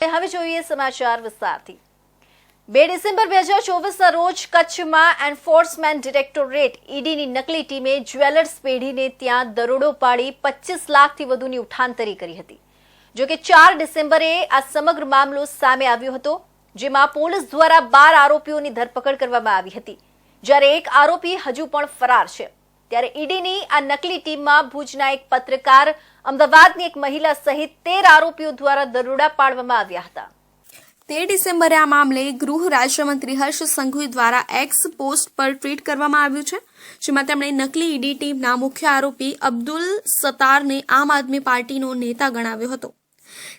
હવે જોઈએ સમાચાર વિસ્તારથી। 2 ડિસેમ્બર 2024ના રોજ કચ્છમાં એન્ફોર્સમેન્ટ ડિરેક્ટોરેટ ઈડીની નકલી ટીમે જ્વેલર્સ પેઢીને ત્યાં દરોડો પાડી 25 લાખથી વધુની ઉઠાંતરી કરી હતી। જો કે 4 ડિસેમ્બરે આ સમગ્ર મામલો સામે આવ્યો હતો, જેમાં પોલીસ દ્વારા 12 આરોપીઓની ધરપકડ કરવામાં આવી હતી, જ્યારે એક આરોપી હજુ પણ ફરાર છે। ત્યારે ઈડીની આ નકલી ટીમમાં ભુજના એક પત્રકાર, અમદાવાદની એક મહિલા સહિત 13 આરોપીઓ દ્વારા દરોડા પાડવામાં આવ્યા હતા। 13 ડિસેમ્બરે આ મામલે ગૃહ રાજ્યમંત્રી હર્ષ સંઘવી દ્વારા એક્સ પોસ્ટ પર ટ્વીટ કરવામાં આવ્યું છે, જેમાં તેમણે નકલી ઈડી ટીમના મુખ્ય આરોપી અબ્દુલ સત્તારને આમ આદમી પાર્ટીનો નેતા ગણાવ્યો હતો,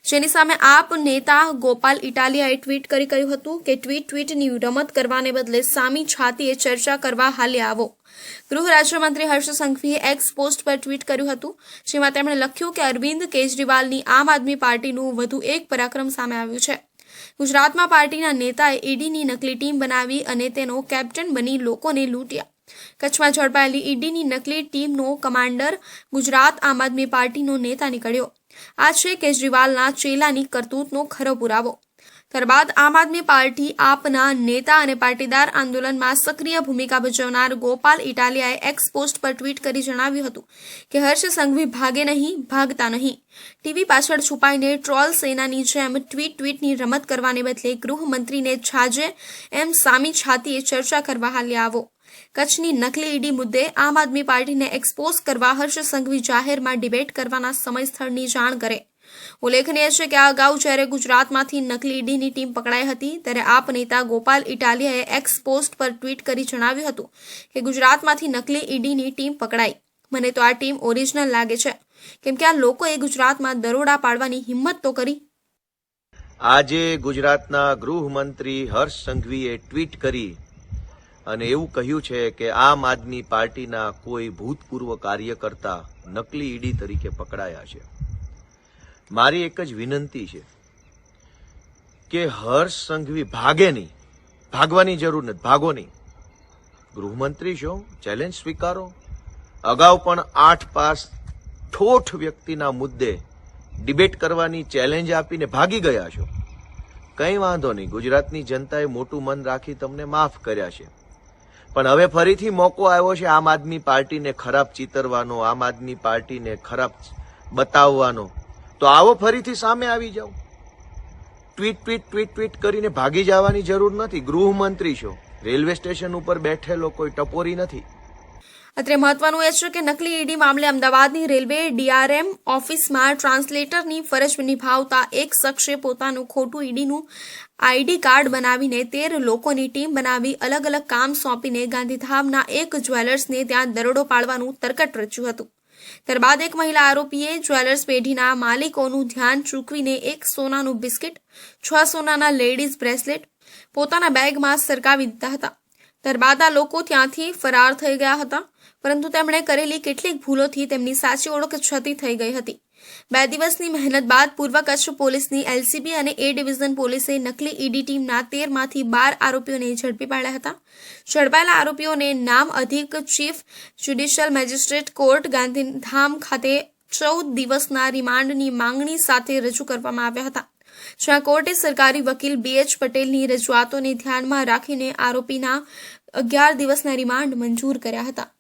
જેની સામે આપ નેતા ગોપાલ ઇટાલિયાએ ટ્વીટ કરી કહ્યું હતું કે ટ્વીટની રમત કરવાને બદલે સામી છાતીએ ચર્ચા કરવા હાલે આવો। ગૃહ રાજ્યમંત્રી હર્ષ સંઘવીએ એક્સ પોસ્ટ પર ટ્વીટ કર્યું હતું, જેમાં તેમણે લખ્યું કે અરવિંદ કેજરીવાલની આમ આદમી પાર્ટીનું વધુ એક પરાક્રમ સામે આવ્યું છે। ગુજરાતમાં પાર્ટીના નેતાએ ઈડીની નકલી ટીમ બનાવી અને તેનો કેપ્ટન બની લોકોને લૂંટ્યા। કચ્છમાં ઝડપાયેલી ઈડીની નકલી ટીમનો કમાન્ડર ગુજરાત આમ આદમી પાર્ટીનો નેતા નીકળ્યો। આ છે કેજરીવાલના ચેલાની કરતૂતનો ખરો પુરાવો। ત્યારબાદ આમ આદમી પાર્ટી આપના નેતા અને પાટીદાર આંદોલનમાં સક્રિય ભૂમિકા ભજવનાર ગોપાલ ઇટાલિયાએ એક્સ પોસ્ટ પર ટ્વીટ કરી જણાવ્યું હતું કે હર્ષ સંઘવી ભાગે નહીં, ભાગતા નહીં। ટીવી પાછળ છુપાઈને ટ્રોલ સેનાની જેમ ટ્વીટની રમત કરવાને બદલે ગૃહમંત્રીને છાજે એમ સામી છાતીએ ચર્ચા કરવા હાલે આવો। કચ્છની નકલી ઈડી મુદ્દે આમ આદમી પાર્ટીને એક્સપોઝ કરવા હર્ષ સંઘવી જાહેરમાં ડિબેટ કરવાના સમય સ્થળની જાણ કરે। ઉલ્લેખનીય છે કે આ અગાઉ જ્યારે ગુજરાતમાંથી નકલી ઈડીની ટીમ પકડાઈ હતી, ત્યારે આપ નેતા ગોપાલ ઇટાલિયાએ એક્સ પોસ્ટ પર ટ્વીટ કરી જણાવ્યું હતું કે ગુજરાતમાંથી નકલી ઈડીની ટીમ પકડાઈ। મને તો આ ટીમ ઓરિજિનલ લાગે છે, કેમ કે આ લોકોએ ગુજરાતમાં દરોડા પાડવાની હિંમત તો કરી। આજે ગુજરાતના ગૃહમંત્રી હર્ષ સંઘવીએ ટ્વીટ કરી અને એવું કહ્યું છે કે આમ આદમી પાર્ટીના કોઈ ભૂતપૂર્વ કાર્યકર્તા નકલી ઈડી તરીકે પકડાયા છે। મારી એક જ વિનંતી છે કે હર્ષ સંઘવી ભાગે નહીં, ભાગવાની જરૂર નથી, ભાગો નહીં। ગૃહમંત્રી છો, ચેલેન્જ સ્વીકારો। અગાઉ પણ 8 પાસ ઠોઠ વ્યક્તિના મુદ્દે ડિબેટ કરવાની ચેલેન્જ આપીને ભાગી ગયા છો। કંઈ વાંધો નહીં, ગુજરાતની જનતાએ મોટું મન રાખી તમને માફ કર્યા છે, પણ હવે ફરીથી મોકો આવ્યો છે આમ આદમી પાર્ટીને ખરાબ ચિતરવાનો, આમ આદમી પાર્ટીને ખરાબ બતાવવાનો। તો આવો ફરીથી સામે આવી જાઓ। ટ્વીટ કરીને ભાગી જવાની જરૂર નથી। ગૃહમંત્રી છો, રેલવે સ્ટેશન ઉપર બેઠેલો કોઈ ટપોરી નથી। અત્રે મહત્વનું એ છે કે નકલી ઈડી મામલે અમદાવાદની રેલવે ડીઆરએમ ઓફિસમાં ટ્રાન્સલેટરની ફરજ નિભાવતા એક શખ્સે પોતાનું ખોટું ઈડીનું આઈડી કાર્ડ બનાવીને 13 લોકોની ટીમ બનાવી અલગ અલગ કામ સોંપીને ગાંધીધામના એક જ્વેલર્સને ત્યાં દરોડો પાડવાનું તરકટ રચ્યું હતું। ત્યારબાદ એક મહિલા આરોપીએ જ્વેલર્સ પેઢીના માલિકોનું ધ્યાન ચૂકવીને એક સોનાનું બિસ્કિટ, 6 સોનાના લેડીઝ બ્રેસલેટ પોતાના બેગમાં સરકાવી દીધા હતા। ત્યારબાદ આ લોકો ત્યાંથી ફરાર થઈ ગયા હતા, પરંતુ તેમણે કરેલી કેટલીક ભૂલોથી તેમની સાચી ઓળખ છતી થઈ ગઈ હતી। 2 દિવસની મહેનત બાદ પૂર્વ કચ્છ પોલીસની એલસીબી અને એ ડિવિઝન પોલીસે નકલી ઈડી ટીમના 13 માંથી 12 આરોપીઓને ઝડપી પાડ્યા હતા। ઝડપાયેલા આરોપીઓને નામ અધિક chief judicial magistrate court Gandhidham ખાતે 14 દિવસના રિમાન્ડની માંગણી સાથે રજૂ કરવામાં આવ્યા હતા, જ્યાં કોર્ટે સરકારી વકીલ BH પટેલની રજૂઆતોને ધ્યાનમાં રાખીને આરોપીના 11 દિવસના રિમાન્ડ મંજૂર કર્યા હતા।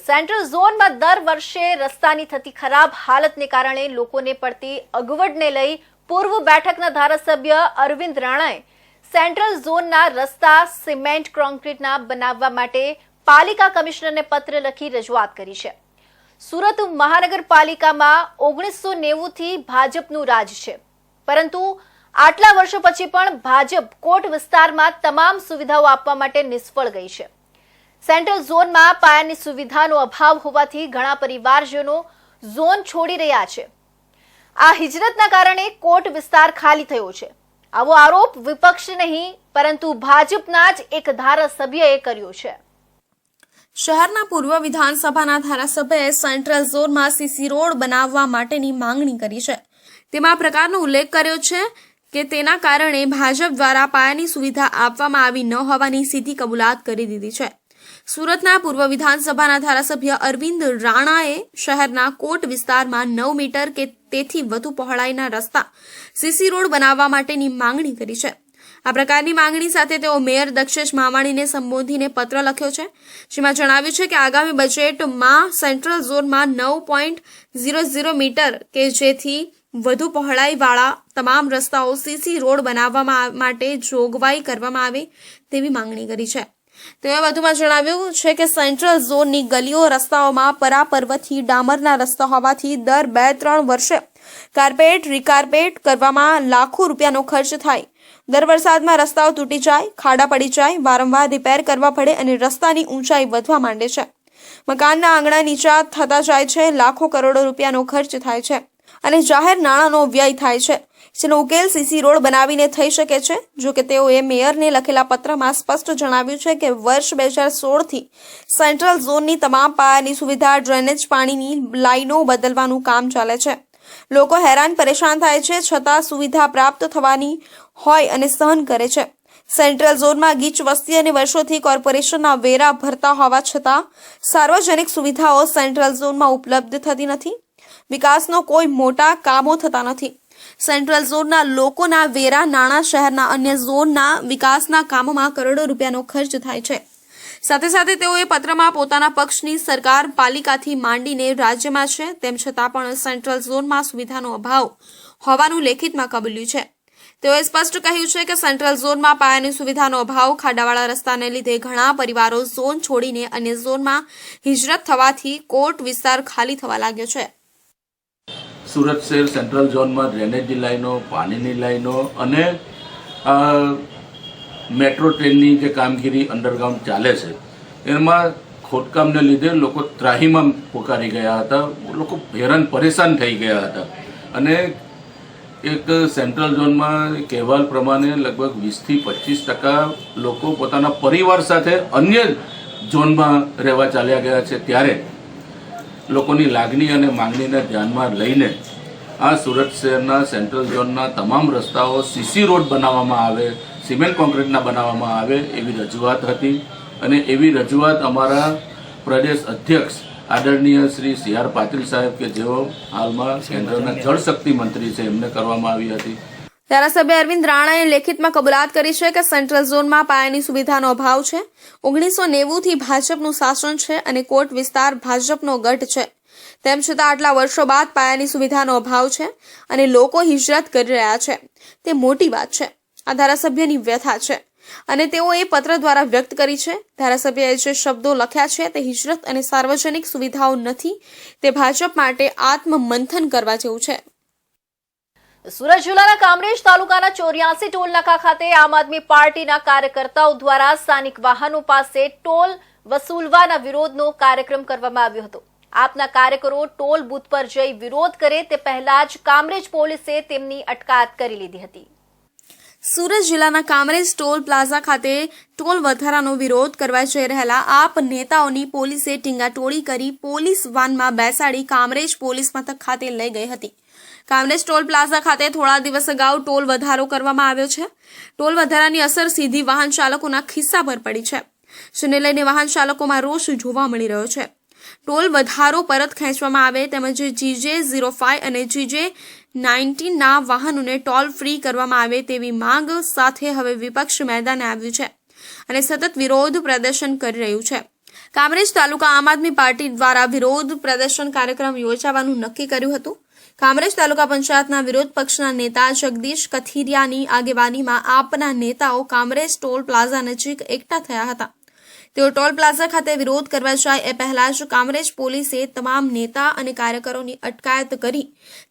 સેન્ટ્રલ ઝોનમાં દર વર્ષે રસ્તાની થતી ખરાબ હાલતને કારણે લોકોને પડતી અગવડને લઈ પૂર્વ બેઠકના ધારાસભ્ય અરવિંદ રાણાએ સેન્ટ્રલ ઝોનના રસ્તા સિમેન્ટ કોન્ક્રીટના બનાવવા માટે પાલિકા કમિશનરને પત્ર લખી રજૂઆત કરી છે। સુરત મહાનગરપાલિકામાં 1990થી ભાજપનું રાજ છે, પરંતુ આટલા વર્ષો પછી પણ ભાજપ કોટ વિસ્તારમાં તમામ સુવિધાઓ આપવા માટે નિષ્ફળ ગઈ છે। સેન્ટ્રલ ઝોનમાં પાયાની સુવિધાનો અભાવ હોવાથી ઘણા પરિવારજનો ઝોન છોડી રહ્યા છે। આ હિજરતના કારણે કોટ વિસ્તાર ખાલી થયો છે। આવો આરોપ વિપક્ષ નહીં, પરંતુ ભાજપના જ એક ધારાસભ્યએ કર્યો છે। શહેરના પૂર્વ વિધાનસભાના ધારાસભ્યએ સેન્ટ્રલ ઝોનમાં સીસી રોડ બનાવવા માટેની માંગણી કરી છે। તેમાં આ પ્રકારનો ઉલ્લેખ કર્યો છે કે તેના કારણે ભાજપ દ્વારા પાયાની સુવિધા આપવામાં આવી ન હોવાની સીધી કબૂલાત કરી દીધી છે। સુરતના પૂર્વ વિધાનસભાના ધારાસભ્ય અરવિંદ રાણાએ શહેરના કોટ વિસ્તારમાં 9 મીટર કે તેથી વધુ પહોળાઈના રસ્તા સીસી રોડ બનાવવા માટેની માંગણી કરી છે. આ પ્રકારની માંગણી સાથે તેઓ મેયર દક્ષેશ માવાણીને સંબોધીને પત્ર લખ્યો છે, જેમાં જણાવ્યું છે કે આગામી બજેટમાં સેન્ટ્રલ ઝોનમાં 9.00 મીટર કે જેથી વધુ પહોળાઈવાળા તમામ રસ્તાઓ સીસી રોડ બનાવવા માટે જોગવાઈ કરવામાં આવે તેવી માંગણી કરી છે. તેઓએ વધુમાં જણાવ્યું છે કે સેન્ટ્રલ ઝોનની ગલીઓ રસ્તાઓમાં પરાપર્વતથી ડામરના રસ્તા હોવાથી દર 2-3 વર્ષે કાર્પેટ રીકાર્પેટ કરવામાં લાખો રૂપિયાનો ખર્ચ થાય. દર વરસાદમાં રસ્તાઓ તૂટી જાય, ખાડા પડી જાય, વારંવાર રિપેર કરવા પડે અને રસ્તાની ઊંચાઈ વધવા માંડે છે. મકાનના આંગણા નીચા થતા જાય છે, લાખો કરોડો રૂપિયાનો ખર્ચ થાય છે અને જાહેર નાણાંનો વ્યય થાય છે, જેનો ઉકેલ સીસી રોડ બનાવીને થઈ શકે છે. જો કે તેઓએ મેયરને લખેલા પત્રમાં સ્પષ્ટ જણાવ્યું છે કે વર્ષ 2016થી સેન્ટ્રલ ઝોનની તમામ પાયાની સુવિધા, ડ્રેનેજ, પાણીની લાઈનો બદલવાનું કામ ચાલે છે. લોકો હેરાન પરેશાન થાય છે, છતાં સુવિધા પ્રાપ્ત થવાની હોય અને સહન કરે છે. સેન્ટ્રલ ઝોનમાં ગીચ વસ્તી અને વર્ષોથી કોર્પોરેશનના વેરા ભરતા હોવા છતાં સાર્વજનિક સુવિધાઓ સેન્ટ્રલ ઝોનમાં ઉપલબ્ધ થતી નથી. વિકાસનો કોઈ મોટા કામો થતા નથી. સેન્ટ્રલ ઝોનના લોકોના વેરા નાણાં શહેરના અન્ય ઝોનના વિકાસના કામોમાં કરોડો રૂપિયાનો ખર્ચ થાય છે. સાથે સાથે તેઓએ પત્રમાં પોતાના પક્ષની સરકાર પાલિકાથી માંડીને રાજ્યમાં છે, તેમ છતાં પણ સેન્ટ્રલ ઝોનમાં સુવિધાનો અભાવ હોવાનું લેખિતમાં કબૂલ્યું છે. તેઓએ સ્પષ્ટ કહ્યું છે કે સેન્ટ્રલ ઝોનમાં પાયાની સુવિધાનો અભાવ, ખાડાવાળા રસ્તાને લીધે ઘણા પરિવારો ઝોન છોડીને અન્ય ઝોનમાં હિજરત થવાથી કોટ વિસ્તાર ખાલી થવા લાગ્યો છે. સુરત શહેર સેન્ટ્રલ ઝોનમાં ડ્રેનેજની લાઈનો, પાણીની લાઈનો અને મેટ્રો ટ્રેનની જે કામગીરી અંડરગ્રાઉન્ડ ચાલે છે એમાં ખોદકામને લીધે લોકો ત્રાહીમામ પોકારી ગયા હતા, લોકો હેરાન પરેશાન થઈ ગયા હતા અને એક સેન્ટ્રલ ઝોનમાં કહેવાલ પ્રમાણે લગભગ 20-25% લોકો પોતાના પરિવાર સાથે અન્ય ઝોનમાં રહેવા ચાલ્યા ગયા છે. ત્યારે લોકોની લાગણી અને માંગણીને ધ્યાનમાં લઈને આ સુરત શહેરના સેન્ટ્રલ ઝોનના તમામ રસ્તાઓ સીસી રોડ બનાવવામાં આવે, સિમેન્ટ કોન્ક્રીટના બનાવવામાં આવે એવી રજૂઆત હતી અને એવી રજૂઆત અમારા પ્રદેશ અધ્યક્ષ આદરણીય શ્રી CR પાટીલ સાહેબ કે જેઓ હાલમાં કેન્દ્રના જળશક્તિ મંત્રી છે એમને કરવામાં આવી હતી. ધારાસભ્ય અરવિંદ રાણાએ લેખિતમાં કબૂલાત કરી છે કે સેન્ટ્રલ ઝોનમાં પાયાની સુવિધાનો અભાવ છે. 1990થી ભાજપનું શાસન છે અને કોટ વિસ્તાર ભાજપનો ગઢ છે. તેમ છતાં આટલા વર્ષો બાદ પાયાની સુવિધાનો અભાવ છે અને લોકો હિજરત કરી રહ્યા છે. તે મોટી વાત છે. આ ધારાસભ્યની વ્યથા છે અને તેઓ એ પત્ર દ્વારા વ્યક્ત કરી છે. ધારાસભ્યએ જે શબ્દો લખ્યા છે તે હિજરત અને સાર્વજનિક સુવિધાઓ નથી, તે ભાજપ માટે આત્મમંથન કરવા જેવું છે. સુરત જિલ્લાના કામરેજ તાલુકાના 84 ટોલ નાકા ખાતે આમ આદમી પાર્ટીના કાર્યકર્તાઓ દ્વારા સ્થાનિક વાહનો પાસે ટોલ વસૂલવાના વિરોધનો કાર્યક્રમ કરવામાં આવ્યો હતો. આપના કાર્યકરો ટોલ બૂથ પર જઈ વિરોધ કરે તે પહેલા જ કામરેજ પોલીસે તેમની અટકાયત કરી લીધી હતી. સુરત જિલ્લાના કામરેજ ટોલ પ્લાઝા ખાતે ટોલ વધારાનો વિરોધ કરવા જઈ રહેલા આપ નેતાઓની પોલીસે ટીંગાટોળી કરી પોલીસ વાનમાં બેસાડી કામરેજ પોલીસ મથક ખાતે લઈ ગઈ હતી. કામરેજ ટોલ પ્લાઝા ખાતે થોડા દિવસ અગાઉ ટોલ વધારો કરવામાં આવ્યો છે. ટોલ વધારાની અસર સીધી વાહન ચાલકોના ખિસ્સા પર પડી છે, જેને લઈને વાહન ચાલકોમાં રોષ જોવા મળી રહ્યો છે. ટોલ વધારો પરત ખેંચવામાં આવે તેમજ GJ05 અને GJ19 ના વાહનોને ટોલ ફ્રી કરવામાં આવે તેવી માંગ સાથે હવે વિપક્ષ મેદાને આવ્યું છે અને સતત વિરોધ પ્રદર્શન કરી રહ્યું છે. કામરેજ તાલુકા આમ આદમી પાર્ટી દ્વારા વિરોધ પ્રદર્શન કાર્યક્રમ યોજવાનું નક્કી કર્યું હતું. કામરેજ તાલુકા પંચાયતના વિરોધ પક્ષના નેતા જગદીશ કથિરિયાની આગેવાનીમાં આપના નેતાઓ કામરેજ ટોલ પ્લાઝા નજીક એકઠા થયા હતા. તેઓ ટોલ પ્લાઝા ખાતે વિરોધ કરવા જાય એ પહેલા જ કામરેજ પોલીસે તમામ નેતા અને કાર્યકરોની અટકાયત કરી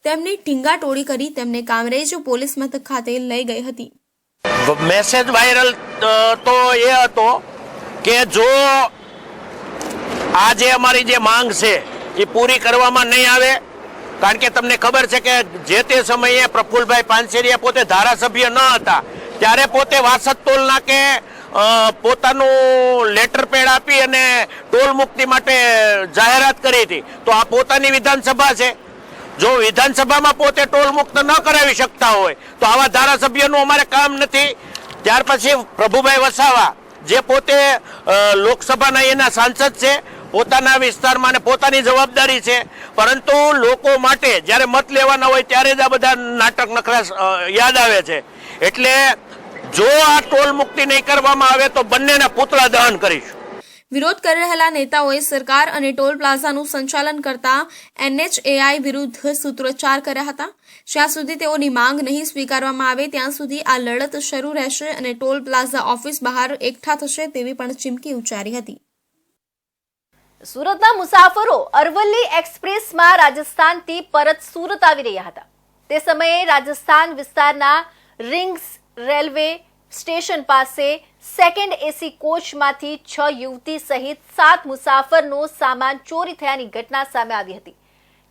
તેમની ટીંગાટોળી કરી તેમને કામરેજ પોલીસ મથક ખાતે લઈ ગઈ હતી. મેસેજ વાયરલ તો એ હતો કે જો આ જે અમારી જે માંગ છે એ પૂરી કરવામાં નહીં આવે, કારણ કે તમને ખબર છે કે જે તે સમયે પ્રફુલભાઈ પાનસેરિયા પોતે ધારાસભ્ય ન હતા ત્યારે પોતે વાસદ ટોલ નાકે પોતાનું લેટર પેડ આપી અને ટોલ મુક્તિ માટે જાહેરાત કરી હતી. તો આ પોતાની વિધાનસભા છે, જો વિધાનસભામાં પોતે ટોલ મુક્ત ન કરાવી શકતા હોય તો આવા ધારાસભ્યનું અમારે કામ નથી. ત્યાર પછી પ્રભુભાઈ વસાવા જે પોતે લોકસભાના એના સાંસદ છે, પોતાના વિસ્તારમાં અને પોતાની જવાબદારી છે, પરંતુ લોકો માટે જ્યારે મત લેવાના હોય ત્યારે જ આ બધા નાટક નખરા યાદ આવે છે. એટલે જો આ ટોલ મુક્તિ નહીં કરવામાં આવે તો બંનેના પૂતળા દહન કરીશું. વિરોધ કરી રહેલા નેતાઓએ સરકાર અને ટોલ પ્લાઝાનું સંચાલન કરતા NHAI વિરુદ્ધ સૂત્રોચ્ચાર કર્યા હતા. જ્યાં સુધી તેઓની માંગ નહીં સ્વીકારવામાં આવે ત્યાં સુધી આ લડત શરૂ રહેશે અને ટોલ પ્લાઝા ઓફિસ બહાર એકઠા થશે તેવી પણ ચીમકી ઉચ્ચારી હતી. સુરતના મુસાફરો અરવલ્લી એક્સપ્રેસમાં રાજસ્થાનથી પરત સુરત આવી રહ્યા હતા. તે સમયે રાજસ્થાન વિસ્તારના રિંગ્સ રેલવે સ્ટેશન પાસે સેકન્ડ એસી કોચમાંથી 6 યુવતી સહિત 7 મુસાફરનો સામાન ચોરી થયાની ઘટના સામે આવી હતી.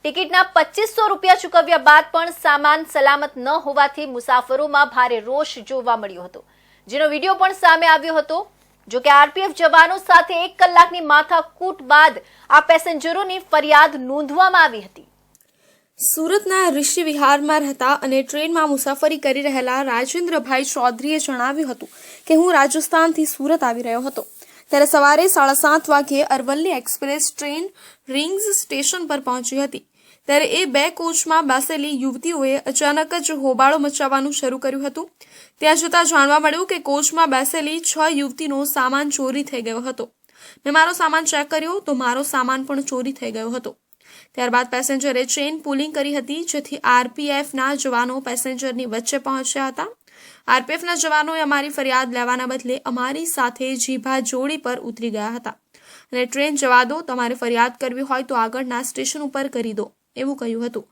ટિકિટના 2500 રૂપિયા ચૂકવ્યા બાદ પણ સામાન સલામત ન હોવાથી મુસાફરોમાં ભારે રોષ જોવા મળ્યો હતો, જેનો વિડીયો પણ સામે આવ્યો હતો. જો કે આરપીએફ જવાનો સાથે 1 કલાકની માથાકૂટ બાદ આ પેસેન્જરોની ફરિયાદ નોંધવામાં આવી હતી. સુરતના ઋષિ વિહારમાં રહેતા અને ટ્રેનમાં મુસાફરી કરી રહેલા રાજેન્દ્રભાઈ ચૌધરીએ જણાવ્યું હતું કે હું રાજસ્થાનથી સુરત આવી રહ્યો હતો ત્યારે સવારે 7:30 વાગ્યે Aravalli express train rings station પર પહોંચી હતી. ત્યારે એ 2 કોચમાં બેસેલી યુવતીઓએ અચાનક જ હોબાળો મચાવવાનું શરૂ કર્યું હતું. ત્યાં જતાં જાણવા મળ્યું કે કોચમાં બેસેલી 6 યુવતીનો સામાન ચોરી થઈ ગયો હતો. મેં મારો સામાન ચેક કર્યો તો મારો સામાન પણ ચોરી થઈ ગયો હતો. ત્યારબાદ પેસેન્જરે ચેઇન પુલિંગ કરી હતી, જેથી આરપીએફના જવાનો પેસેન્જરની વચ્ચે પહોંચ્યા હતા. આરપીએફના જવાનોએ અમારી ફરિયાદ લેવાના બદલે અમારી સાથે જીભા જોડી પર ઉતરી ગયા હતા અને ટ્રેન જવા દો, તમારે ફરિયાદ કરવી હોય તો આગળના સ્ટેશન ઉપર કરી દો એવું કહ્યું હતું.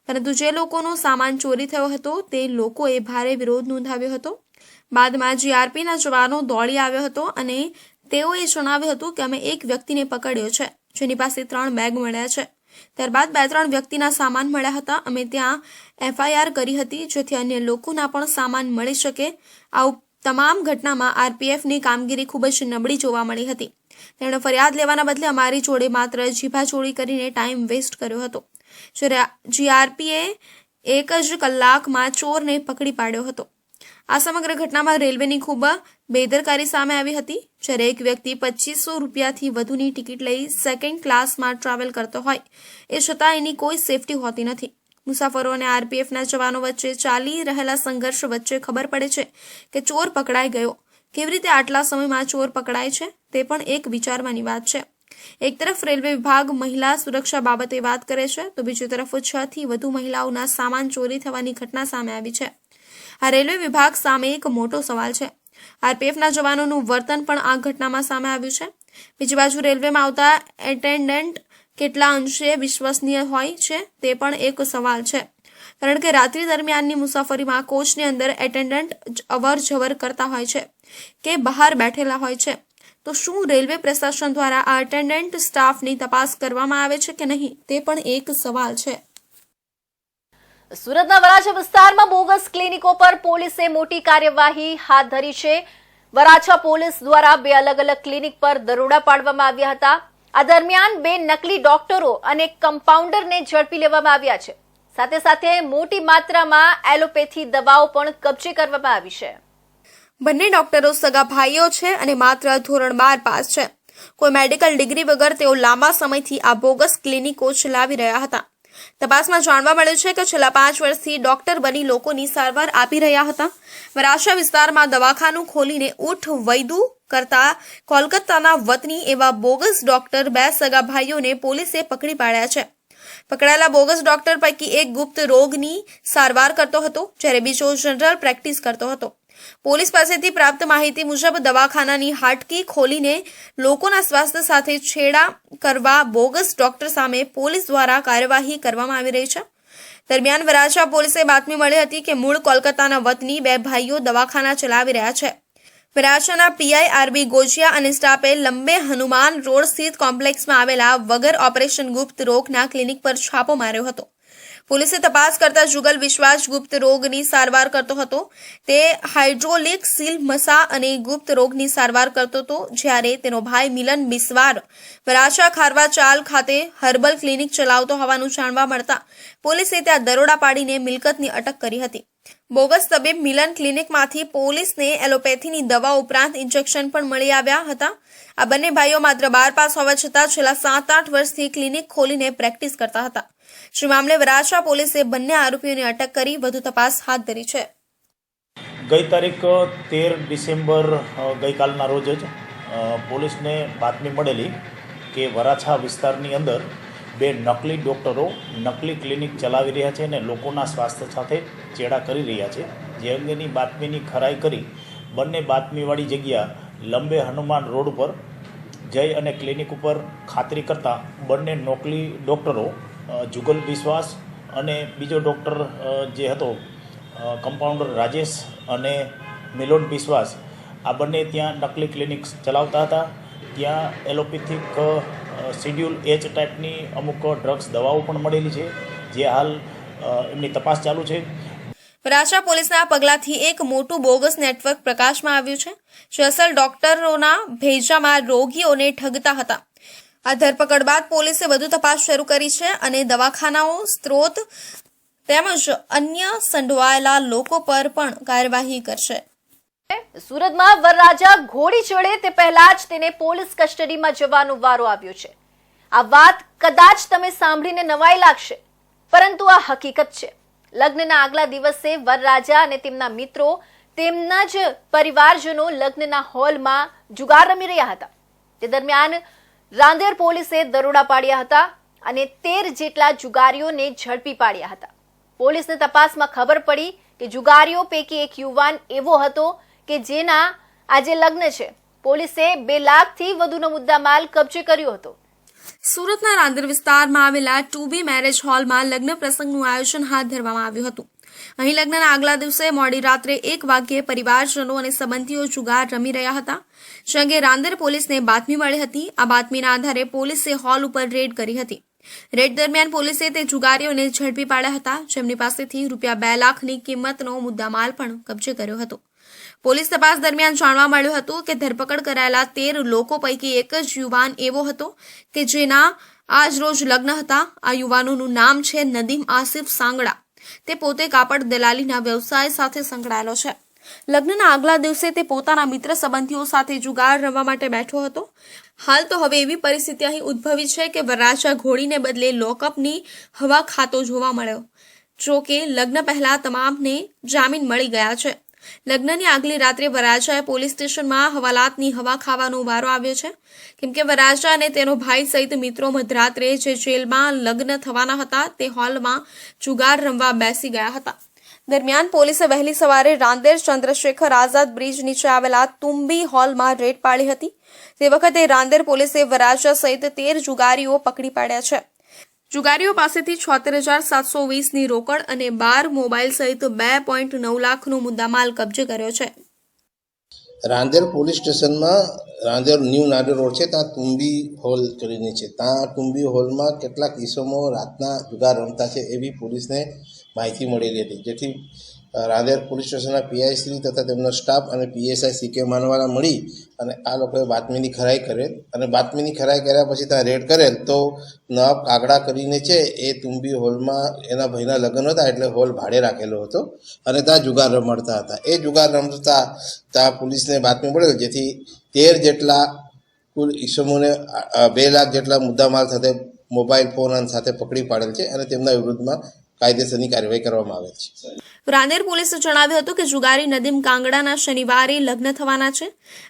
પરંતુ જે લોકોનો સામાન ચોરી થયો હતો તે લોકોએ ભારે વિરોધ નોંધાવ્યો હતો. બાદમાં જીઆરપીના જવાનો દોડી આવ્યો હતો અને તેઓએ જણાવ્યું હતું કે અમે એક વ્યક્તિને પકડ્યો છે, જેની પાસે 3 બેગ મળ્યા છે. ત્યારબાદ 2-3 વ્યક્તિના સામાન મળ્યા હતા. અમે ત્યાં FIR કરી હતી, જેથી અન્ય લોકોના પણ સામાન મળી શકે. આ તમામ ઘટનામાં આરપીએફની કામગીરી ખૂબ જ નબળી જોવા મળી હતી. તેમણે ફરિયાદ લેવાના બદલે અમારી જોડે માત્ર જીભાચોળી કરીને ટાઈમ વેસ્ટ કર્યો હતો. જ્યારે જીઆરપીએ 1 જ કલાકમાં ચોરને પકડી પાડ્યો હતો. આ સમગ્ર ઘટનામાં રેલવેની ખૂબ બેદરકારી સામે આવી હતી. જ્યારે એક વ્યક્તિ 2500 રૂપિયાથી વધુની ટિકિટ લઈ સેકન્ડ ક્લાસમાં ટ્રાવેલ કરતો હોય એ છતાં એની કોઈ સેફટી હોતી નથી. મુસાફરો અને આરપીએફના જવાનો વચ્ચે ચાલી રહેલા સંઘર્ષ વચ્ચે ખબર પડે છે કે ચોર પકડાઈ ગયો. કેવી રીતે આટલા સમયમાં ચોર પકડાય છે તે પણ એક વિચારવાની વાત છે. એક તરફ રેલવે વિભાગ મહિલા સુરક્ષા બાબતે વાત કરે છે તો બીજી તરફ 6 થી વધુ મહિલાઓના સામાન ચોરી થવાની ઘટના સામે આવી છે. આ રેલવે વિભાગ સામે એક મોટો સવાલ છે. આરપીએફના જવાનોનું વર્તન પણ આ ઘટનામાં સામે આવ્યું છે. બીજી બાજુ રેલવેમાં આવતા એટેન્ડન્ટ કેટલા અંશે વિશ્વસનીય હોય છે તે પણ એક સવાલ છે. કારણ કે રાત્રિ દરમિયાનની મુસાફરીમાં કોચની અંદર એટેન્ડન્ટ અવર જવર કરતા હોય છે કે બહાર બેઠેલા હોય છે. તો શું રેલવે પ્રશાસન દ્વારા આ એટેન્ડન્ટ સ્ટાફની તપાસ કરવામાં આવે છે કે નહીં તે પણ એક સવાલ છે. સુરતના વરાછા વિસ્તારમાં બોગસ ક્લિનિકો પર પોલીસે મોટી કાર્યવાહી હાથ ધરી છે. વરાછા પોલીસ દ્વારા 2 અલગ-અલગ ક્લિનિક પર દરોડા પાડવામાં આવ્યા હતા. આ દરમિયાન 2 નકલી ડોક્ટરો અને કમ્પાઉન્ડરને ઝડપી લેવામાં આવ્યા છે. સાથે સાથે મોટી માત્રામાં એલોપેથી દવાઓ પણ કબજે કરવામાં આવી છે. બંને ડોક્ટરો સગા ભાઈઓ છે અને માત્ર ધોરણ 12 પાસ છે. કોઈ મેડિકલ ડિગ્રી વગર તેઓ લાંબા સમયથી આ બોગસ ક્લિનિકો ચલાવી રહ્યા હતા. તપાસમાં જાણવા મળ્યું છે કે છેલ્લા 5 વર્ષથી ડોક્ટર બની લોકોની સારવાર આપી રહ્યા હતા. વરાછા વિસ્તારમાં દવાખાનું ખોલીને ઊઠ વૈદુ કરતા કોલકાતાના વતની એવા બોગસ ડોક્ટર 2 સગા ભાઈઓને પોલીસે પકડી પાડ્યા છે. પકડાયેલા બોગસ ડોક્ટર પૈકી એક ગુપ્ત રોગની સારવાર કરતો હતો, જ્યારે બીજો જનરલ પ્રેક્ટિસ કરતો હતો. પોલીસ પાસેથી પ્રાપ્ત માહિતી મુજબ દવાખાનાની હાટકી ખોલીને લોકોના સ્વાસ્થ્ય સાથે છેડા કરવા બોગસ ડોક્ટર સામે પોલીસ દ્વારા કાર્યવાહી કરવામાં આવી રહી છે. દરમિયાન વરાછા પોલીસે બાતમી મળી હતી કે મૂળ કોલકાતાના વતની 2 ભાઈઓ દવાખાના ચલાવી રહ્યા છે. વરાછાના પીઆઈ આરબી ગોજિયા અને સ્ટાફે લંબે હનુમાન રોડ સ્થિત કોમ્પ્લેક્સમાં આવેલા વગર ઓપરેશન ગુપ્ત રોગના ક્લિનિક પર છાપો માર્યો હતો. પોલીસે તપાસ કરતા જુગલ વિશ્વાસ ગુપ્ત રોગની સારવાર કરતો હતો. તે હાઇડ્રોલિક સીલ મસા અને ગુપ્ત રોગની સારવાર કરતો હતો, જ્યારે તેનો ભાઈ મિલન બિસ્વાર વરાછા ખારવા ચાલ ખાતે હર્બલ ક્લિનિક ચલાવતો હોવાનું જાણવા મળતા પોલીસે ત્યાં દરોડા પાડીને મિલકતની અટક કરી હતી. બોગસ તબીબ મિલન ક્લિનિકમાંથી પોલીસને એલોપેથીની દવા ઉપરાંત ઇન્જેક્શન પણ મળી આવ્યા હતા. આ બંને ભાઈઓ માત્ર 12 પાસ હોવા છતાં છેલ્લા 7-8 વર્ષથી ક્લિનિક ખોલીને પ્રેક્ટિસ કરતા હતા. જે મામલે વરાછા પોલીસે બંને આરોપીઓની અટક કરી વધુ તપાસ હાથ ધરી છે. ગઈ તારીખ 13 ડિસેમ્બર ગઈકાલના રોજ જ પોલીસને બાતમી મળેલી કે વરાછા વિસ્તારની અંદર 2 નકલી ડૉક્ટરો નકલી ક્લિનિક ચલાવી રહ્યા છે અને લોકોના સ્વાસ્થ્ય સાથે ચેડા કરી રહ્યા છે. જે અંગેની બાતમીની ખરાઈ કરી બંને બાતમીવાળી જગ્યા લંબે હનુમાન રોડ ઉપર જઈ અને ક્લિનિક ઉપર ખાતરી કરતાં બંને નકલી ડૉક્ટરો જુગલ બિસ્વાસ અને બીજો ડૉક્ટર જે હતો કમ્પાઉન્ડર રાજેશ અને મિલોન બિસ્વાસ, આ બંને ત્યાં નકલી ક્લિનિક ચલાવતા હતા. ત્યાં એલોપેથિક શિડ્યુલ એચ ટાઈપની અમુક ડ્રગ્સ દવાઓ પણ મળેલી છે, જે હાલ એમની તપાસ ચાલુ છે. વરાછા પોલીસના આ પગલાંથી એક મોટું બોગસ નેટવર્ક પ્રકાશમાં આવ્યું છે, જે અસલ ડોક્ટરોના ભેજામાં રોગીઓને ઠગતા હતા. આ ધરપકડ બાદ પોલીસે વધુ તપાસ શરૂ કરી છે અને દવાખાનાઓ, સ્ત્રોત તેમજ અન્ય સંડોવાયેલા લોકો પર પણ કાર્યવાહી કરશે. સુરતમાં વરરાજા ઘોડી ચડે તે પહેલા જ તેને પોલીસ કસ્ટડીમાં જવાનો વારો આવ્યો છે. આ વાત કદાચ તમે સાંભળીને નવાઈ લાગશે, પરંતુ આ હકીકત છે. લગ્નના આગલા દિવસે વરરાજા અને તેમના મિત્રો, તેમના જ પરિવારજનો લગ્નના હોલમાં જુગાર રમી રહ્યા હતા. તે દરમિયાન રાંદેર પોલીસે દરોડા પાડ્યા હતા અને 13 જેટલા જુગારીઓને ઝડપી પાડ્યા હતા. પોલીસને તપાસમાં ખબર પડી કે જુગારીઓ પૈકી એક યુવાન એવો હતો કે જેના આજે લગ્ન છે. પોલીસે 2 લાખથી વધુનો મુદ્દામાલ કબજે કર્યો હતો. સુરતના રાંદેર વિસ્તારમાં આવેલા 2B મેરેજ હોલમાં લગ્ન પ્રસંગનું આયોજન હાથ ધરવામાં આવ્યું હતું. અહીં લગ્નના આગલા દિવસે મોડી રાત્રે 1 વાગ્યે પરિવારજનો અને સંબંધીઓ જુગાર રમી રહ્યા હતા. જે અંગે રાંદેર પોલીસને બાતમી મળી હતી. આ બાતમીના આધારે પોલીસે હોલ ઉપર રેડ કરી હતી. રેડ દરમિયાન પોલીસે તે જુગારીઓને ઝડપી પાડ્યા હતા, જેમની પાસેથી ₹2 લાખની કિંમતનો મુદ્દામાલ પણ કબજે કર્યો હતો. પોલીસ તપાસ દરમિયાન જાણવા મળ્યું હતું કે ધરપકડ કરાયેલા 13 લોકો પૈકી એક જ યુવાન એવો હતો કે જેના આજ રોજ લગ્ન હતા. આ યુવાનોનું નામ છે નદીમ આસિફ સાંગડા. તે પોતે કાપડ દલાલીના વ્યવસાય સાથે સંકળાયેલો છે. લગ્નના આગલા દિવસે તે પોતાના મિત્ર સંબંધીઓ સાથે જુગાર રમવા માટે બેઠો હતો. હાલ તો હવે એવી પરિસ્થિતિ અહીં ઉદ્ભવી છે કે વરરાજા ઘોડીને બદલે લોકઅપની હવા ખાતો જોવા મળ્યો. જો કે લગ્ન પહેલા તમામને જામીન મળી ગયા છે. લગ્નની આગલી રાત્રે વરરાજાએ પોલીસ સ્ટેશનમાં હવાલાતની હવા ખાવાનો વારો આવ્યો છે, કેમ કે વરરાજા અને તેનો ભાઈ સહિત મિત્રો મધરાત્રે જે જેલમાં લગ્ન થવાના હતા તે હોલમાં જુગાર રમવા બેસી ગયા હતા. દરમિયાન પોલીસે વહેલી સવારે રાંદેર ચંદ્રશેખર આઝાદ બ્રિજ નીચે આવેલા તુંબી હોલમાં રેડ પાડી હતી. તે વખતે રાંદેર પોલીસે વરરાજા સહિત 13 જુગારીઓ પકડી પાડ્યા છે. જુગારીઓ પાસેથી 76,720ની રોકડ અને 12 મોબાઈલ સહિત 2.9 લાખનો મુદ્દામાલ કબજે કર્યો છે. રાંદેર પોલીસ સ્ટેશનમાં રાંદેર ન્યૂ નાડર રોડ છે, ત્યાં તુંબી હોલ કરીને છે. ત્યાં તુંબી હોલમાં કેટલાક ઈસમો રાતના જુગાર રમતા છે એવી પોલીસને માહિતી મળેલી હતી, જેથી રાંદેર પોલીસ સ્ટેશનના પીઆઈ શ્રી તથા તેમનો સ્ટાફ અને પીએસઆઈ સીકે માનવાલા મળી અને આ લોકોએ બાતમીની ખરાઈ કરેલ અને બાતમીની ખરાઈ કર્યા પછી ત્યાં રેડ કરેલ તો નવાબ કાગડા કરીને છે એ તુંબી હોલમાં એના ભાઈના લગ્ન હતા એટલે હોલ ભાડે રાખેલો હતો અને ત્યાં જુગાર રમાડતા હતા. એ જુગાર રમતા ત્યાં પોલીસને બાતમી મળેલ, જેથી 13 જેટલા કુલ ઈસમોને 2 લાખ જેટલા મુદ્દામાલ સાથે મોબાઈલ ફોન સાથે પકડી પાડેલ છે અને તેમના વિરુદ્ધમાં કાયદેસરની કાર્યવાહી કરવામાં આવે છે. રાંદેર પોલીસે જણાવ્યું હતું કે જુગારી નદીમ કાંગડાના શનિવારે લગ્ન થવાના છે.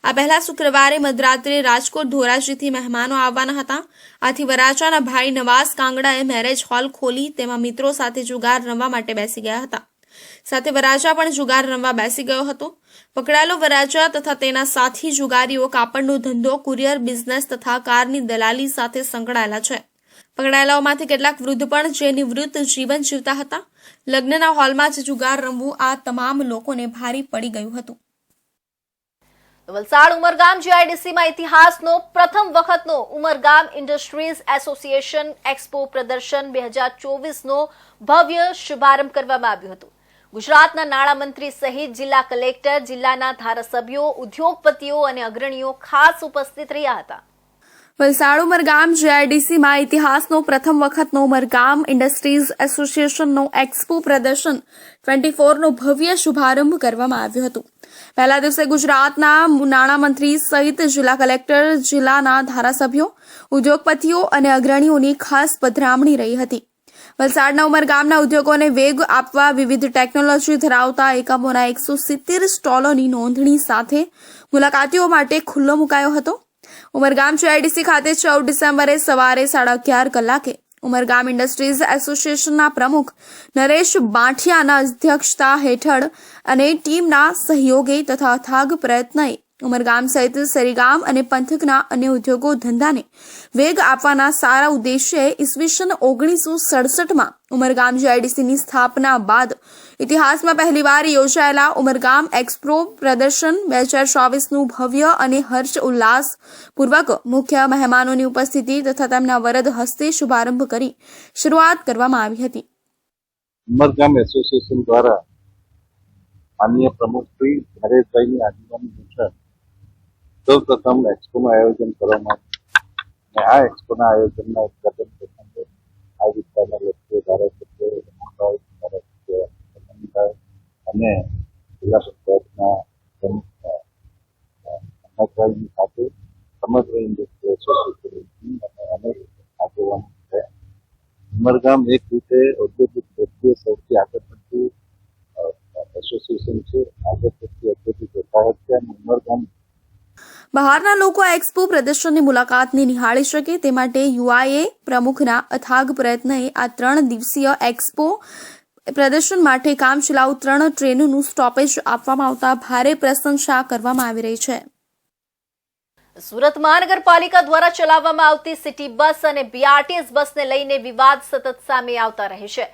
આ પહેલા શુક્રવારે મધરાત્રે રાજકોટ ધોરાજીથી મહેમાનો આવવાના હતા. આથી વરાછાના ભાઈ નવાઝ કાંગડાએ મેરેજ હોલ ખોલી તેમાં મિત્રો સાથે જુગાર રમવા માટે બેસી ગયા હતા. સાથે વરાછા પણ જુગાર રમવા બેસી ગયો હતો. પકડાયેલો વરાછા તથા તેના સાથી જુગારીઓ કાપડનો ધંધો, કુરિયર બિઝનેસ તથા કારની દલાલી સાથે સંકળાયેલા છે. પકડાયેલાઓમાંથી કેટલાક વૃદ્ધ પણ જે નિવૃત્ત જીવન જીવતા હતા. લગ્નના હોલમાં જ જુગાર રમવું આ તમામ લોકોને ભારે પડી ગયું હતું. વલસાડ ઉમરગામ જીઆઈડીસીમાં ઇતિહાસનો પ્રથમ વખતનો ઉમરગામ ઇન્ડસ્ટ્રીઝ એસોસિએશન એક્સપો પ્રદર્શન 2024નો ભવ્ય શુભારંભ કરવામાં આવ્યો હતો. ગુજરાતના નાણામંત્રી સહિત જિલ્લા કલેક્ટર, જિલ્લાના ધારાસભ્યો, ઉદ્યોગપતિઓ અને અગ્રણીઓ ખાસ ઉપસ્થિત રહ્યા હતા. વલસાડ ઉમરગામ JIDCમાં ઇતિહાસનો પ્રથમ વખતનો ઉમરગામ ઇન્ડસ્ટ્રીઝ એસોસિએશનનો એક્સપો પ્રદર્શન 24નો ભવ્ય શુભારંભ કરવામાં આવ્યો હતો. પહેલા દિવસે ગુજરાતના નાણામંત્રી સહિત જિલ્લા કલેક્ટર, જિલ્લાના ધારાસભ્યો, ઉદ્યોગપતિઓ અને અગ્રણીઓની ખાસ પધરામણી રહી હતી. વલસાડના ઉમરગામના ઉદ્યોગોને વેગ આપવા વિવિધ ટેકનોલોજી ધરાવતા એકમોના 170 સ્ટોલોની નોંધણી સાથે મુલાકાતીઓ માટે ખુલ્લો મુકાયો હતો. ઉમરગામ JIDC ખાતે 14 ડિસેમ્બરે સવારે 11:30 કલાકે ઉમરગામ ઇન્ડસ્ટ્રીઝ એસોસિએશનના પ્રમુખ નરેશ બાંઠિયાના અધ્યક્ષતા હેઠળ અને ટીમના સહયોગે તથા અથાગ પ્રયત્નએ ઉમરગામ સહિત સરીગામ અને પંથકના અન્ય ઉદ્યોગો ધંધાને વેગ આપવાના સારા ઉદ્દેશ્યે ઈસવીસન 1967માં ઉમરગામ JIDCની સ્થાપના બાદ ઇતિહાસમાં પહેલીવાર યોજાયેલા ઉમરગામ એક્સપો પ્રદર્શન 2024નું ભવ્ય અને હર્ષ ઉલ્લાસ પૂર્વક મુખ્ય મહેમાનોની ઉપસ્થિતિ તથા તેમના વરદ હસ્તે શુભારંભ કરી શરૂઆત કરવામાં આવી હતી. ઉમરગામ એસોસિએશન દ્વારા માનનીય પ્રમુખ શ્રી નરેશભાઈની આગેવાની હેઠળ સૌપ્રથમ એક્સપોનું આયોજન કરવામાં આવ્યું. આ એક્સપોના આયોજનના ઉદઘાટન પ્રસંગે આ વિસ્તારના લોકો, ધારાસભ્યો, અને જિલ્લા પંચાયતના પ્રમુખભાઈની સાથે સમગ્ર ઇન્ડસ્ટ્રી એસોસિએશન અને અનેક આગેવાનો છે. ઉમરગામ એક રીતે ઔદ્યોગિક દ્રષ્ટિએ સૌથી આગળ પડતું એસોસિએશન છે. આગળ પડતી ઔદ્યોગિક વસાહત છે અને ઉમરગામ બહારના લોકો આ એક્સપો પ્રદર્શનની મુલાકાતને નિહાળી શકે તે માટે UIA પ્રમુખના અથાગ પ્રયત્નએ આ 3 દિવસીય એક્સપો પ્રદર્શન માટે કામચલાઉ 3 ટ્રેનોનું સ્ટોપેજ આપવામાં આવતા ભારે પ્રશંસા કરવામાં આવી રહી છે. સુરત મહાનગરપાલિકા દ્વારા ચલાવવામાં આવતી સિટી બસ અને BRTS બસને લઈને વિવાદ સતત સામે આવતા રહે છે.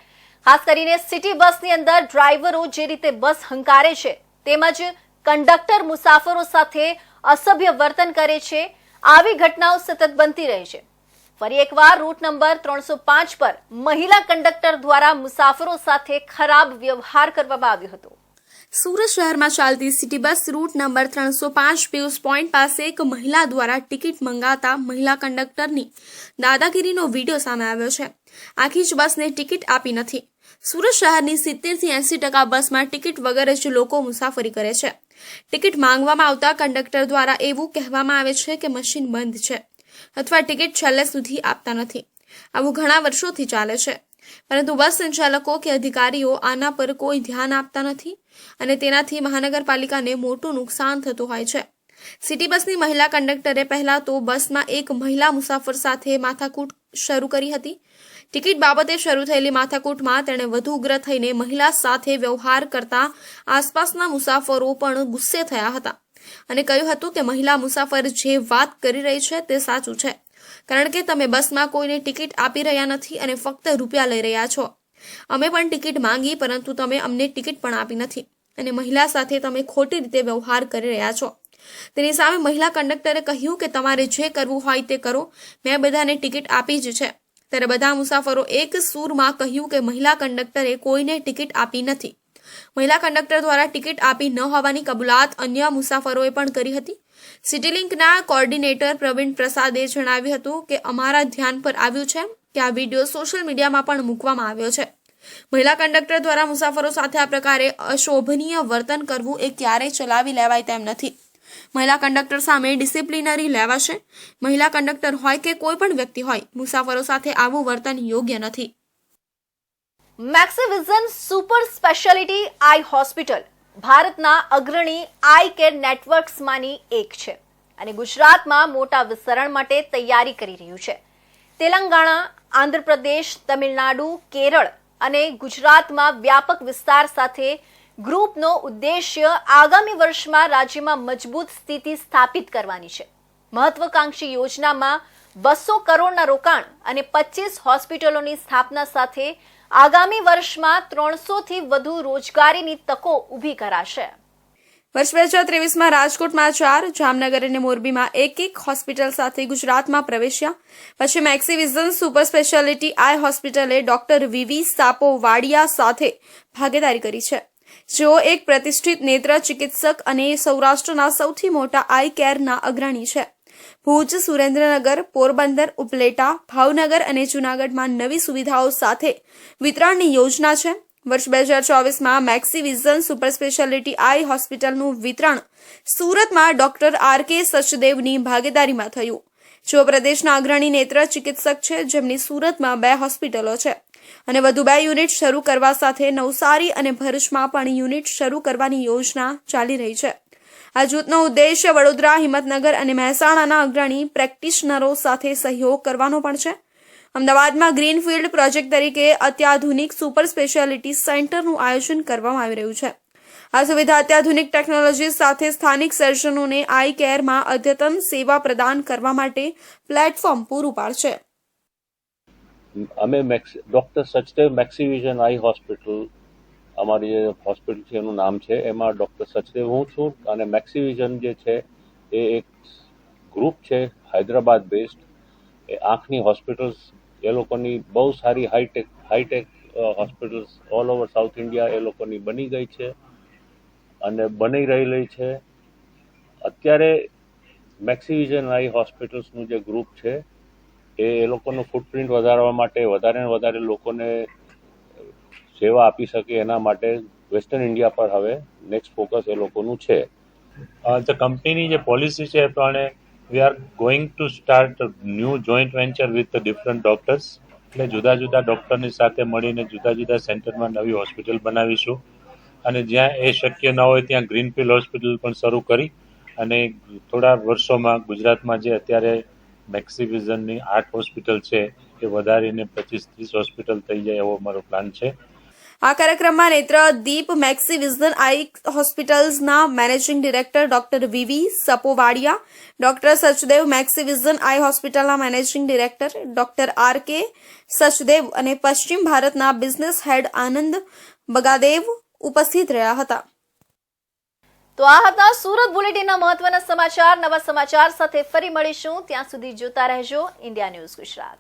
ખાસ કરીને સિટી બસની અંદર ડ્રાઈવરો જે રીતે બસ હંકારે છે તેમજ કંડક્ટર મુસાફરો સાથે અસભ્ય વર્તન કરે છે. આવી ઘટનાઓ સતત બનતી રહે છે. ફરી એકવાર રૂટ નંબર 305 પર મહિલા કંડક્ટર દ્વારા મુસાફરો સાથે ખરાબ વ્યવહાર કરવામાં આવ્યો હતો. સુરત શહેરમાં ચાલતી city bus route number 305 Piyush point પાસે એક મહિલા દ્વારા ટિકિટ મંગાતા મહિલા કંડક્ટરની દાદાગીરીનો વિડીયો સામે આવ્યો છે. આખી જ બસને ટિકિટ આપી નથી. સુરત શહેરની 70 થી 80% બસમાં ટિકિટ વગર જ લોકો મુસાફરી કરે છે. ટિકિટ માંગવામાં આવતા કંડક્ટર દ્વારા એવું કહેવામાં આવે છે કે મશીન બંધ છે અથવા ટિકિટ છેલ્લે સુધી આપતા નથી. આવું ઘણા વર્ષોથી ચાલે છે, પરંતુ બસ સંચાલકો કે અધિકારીઓ આના પર કોઈ ધ્યાન આપતા નથી અને તેનાથી મહાનગરપાલિકાને મોટું નુકસાન થતું હોય છે. સિટી બસની મહિલા કંડક્ટરે પહેલા તો બસમાં એક મહિલા મુસાફર સાથે માથાકૂટ શરૂ કરી હતી. ટિકિટ બાબતે શરૂ થયેલી માથાકૂટમાં તેણે વધુ ઉગ્ર થઈને મહિલા સાથે વ્યવહાર કરતા આસપાસના મુસાફરો પણ ગુસ્સે થયા હતા અને કહ્યું હતું કે મહિલા મુસાફર જે વાત કરી રહી છે તે સાચું છે, કારણ કે તમે બસમાં કોઈને ટિકિટ આપી રહ્યા નથી અને ફક્ત રૂપિયા લઈ રહ્યા છો. અમે પણ ટિકિટ માંગી, પરંતુ તમે અમને ટિકિટ પણ આપી નથી અને મહિલા સાથે તમે ખોટી રીતે વ્યવહાર કરી રહ્યા છો. તેની સામે મહિલા કંડક્ટરે કહ્યું કે તમારે જે કરવું હોય તે કરો, મેં બધાને ટિકિટ આપી જ છે. ત્યારે બધા મુસાફરો એક સૂરમાં કહ્યું કે મહિલા કંડક્ટરે કોઈને ટિકિટ આપી નથી. મહિલા કંડક્ટર દ્વારા ટિકિટ આપી ન હોવાની કબૂલાત અન્ય મુસાફરોએ પણ કરી હતી. સિટીલિંકના કોર્ડિનેટર પ્રવીણ પ્રસાદે જણાવ્યું હતું કે અમારા ધ્યાન પર આવ્યું છે કે આ વિડીયો સોશિયલ મીડિયામાં પણ મૂકવામાં આવ્યો છે. મહિલા કંડક્ટર દ્વારા મુસાફરો સાથે આ પ્રકારે અશોભનીય વર્તન કરવું એ ક્યારેય ચલાવી લેવાય તેમ નથી. મહિલા કંડક્ટર સામે ડિસિપ્લિનરી લેવાશે. મહિલા કંડક્ટર હોય કે કોઈ પણ વ્યક્તિ હોય, મુસાફરો સાથે આવું વર્તન યોગ્ય નથી. મેક્સવિઝન સુપર સ્પેશિયાલિટી આઈ હોસ્પિટલ ભારતના અગ્રણી આઈ કેર નેટવર્ક્સમાંની એક છે અને ગુજરાતમાં મોટા વિસ્તરણ માટે તૈયારી કરી રહ્યું છે. તેલંગાણા, આંધ્રપ્રદેશ, તમિલનાડુ, કેરળ અને ગુજરાતમાં વ્યાપક વિસ્તાર સાથે ગ્રુપનો ઉદ્દેશ્ય આગામી વર્ષમાં રાજ્યમાં મજબૂત સ્થિતિ સ્થાપિત કરવાની છે. મહત્વાકાંક્ષી યોજનામાં 200 કરોડના રોકાણ અને 25 હોસ્પિટલોની સ્થાપના સાથે આગામી વર્ષમાં 300 થી વધુ રોજગારીની તકો ઊભી કરાશે. વર્ષ 2023માં રાજકોટમાં 4, જામનગર અને મોરબીમાં એક હોસ્પિટલ સાથે ગુજરાતમાં પ્રવેશ્યા. પછી મેક્સવિઝન સુપર સ્પેશિયાલિટી આઈ હોસ્પિટલે ડોક્ટર VV સાપો વાડિયા સાથે ભાગીદારી કરી છે, જેઓ એક પ્રતિષ્ઠિત નેત્ર ચિકિત્સક અને સૌરાષ્ટ્રના સૌથી મોટા આઈ કેરના અગ્રણી છે. ભુજ, સુરેન્દ્રનગર, પોરબંદર, ઉપલેટા, ભાવનગર અને જૂનાગઢમાં નવી સુવિધાઓ સાથે વિતરણની યોજના છે. વર્ષ 2024માં મેક્સિવિઝન સુપર સ્પેશિયાલિટી આઈ હોસ્પિટલનું વિતરણ સુરતમાં ડોક્ટર R.K. સચદેવની ભાગીદારીમાં થયું. જેઓ પ્રદેશના અગ્રણી નેત્ર ચિકિત્સક છે, જેમની સુરતમાં 2 હોસ્પિટલો છે અને વધુ 2 યુનિટ શરૂ કરવા સાથે નવસારી અને ભરૂચમાં પણ યુનિટ શરૂ કરવાની યોજના ચાલી રહી છે. આ જૂથનો ઉદ્દેશ્ય વડોદરા, હિંમતનગર અને મહેસાણાના અગ્રણી પ્રેક્ટિશનરો સાથે સહયોગ કરવાનો પણ છે. અમદાવાદમાં ગ્રીનફિલ્ડ પ્રોજેક્ટ તરીકે અત્યાધુનિક સુપર સ્પેશિયાલિટી સેન્ટરનું આયોજન કરવામાં આવી રહ્યું છે. આ સુવિધા અત્યાધુનિક ટેકનોલોજી સાથે સ્થાનિક સર્જનોને આઈ કેરમાં અદ્યતન સેવા પ્રદાન કરવા માટે પ્લેટફોર્મ પૂરું પાડશે. અમે ડૉક્ટર સચદેવ મેક્સિવિઝન આઈ હોસ્પિટલ, અમારી જે હોસ્પિટલ છે એનું નામ છે, એમાં ડૉક્ટર સચદેવ હું છું અને મેક્સિવિઝન જે છે એ એક ગ્રુપ છે હૈદરાબાદ બેઝડ. એ આંખની હોસ્પિટલ્સ, એ લોકોની બહુ સારી high tech hospitals all over south India એ લોકોની બની ગઈ છે અને બની રહેલી છે. અત્યારે મેક્સિવિઝન આઈ હોસ્પિટલ્સનું જે ગ્રુપ છે એ લોકોનું ફૂટપ્રિન્ટ વધારવા માટે, વધારે ને વધારે લોકોને સેવા આપી શકે એના માટે વેસ્ટર્ન ઇન્ડિયા પર હવે નેક્સ્ટ ફોકસ એ લોકોનું છે. ધ કંપનીની જે પોલિસી છે એ પ્રમાણે we are going to start new joint venture with different doctors. એટલે જુદા જુદા ડૉક્ટરની સાથે મળીને જુદા જુદા સેન્ટરમાં નવી હોસ્પિટલ બનાવીશું અને જ્યાં એ શક્ય ન હોય ત્યાં ગ્રીનફિલ્ડ હોસ્પિટલ પણ શરૂ કરી અને થોડા વર્ષોમાં ગુજરાતમાં જે અત્યારે મેક્સિવિઝનની 8 હોસ્પિટલ છે એ વધારીને 25-30 હોસ્પિટલ થઈ જાય એવો અમારો પ્લાન છે. આ કાર્યક્રમમાં નેત્રદીપ મેક્સિવિઝન આઈ હોસ્પિટલ્સના managing director doctor V.V. Sapovadia, doctor Sachdev Maxivision eye હોસ્પિટલના managing director doctor R.K. Sachdev અને પશ્ચિમ ભારતના બિઝનેસ હેડ આનંદ બગાદેવ ઉપસ્થિત રહ્યા હતા. તો આ હતા સુરત બુલેટિનના મહત્વના સમાચાર. નવા સમાચાર સાથે ફરી મળીશું. ત્યાં સુધી જોતા રહેજો ઇન્ડિયા ન્યૂઝ ગુજરાત.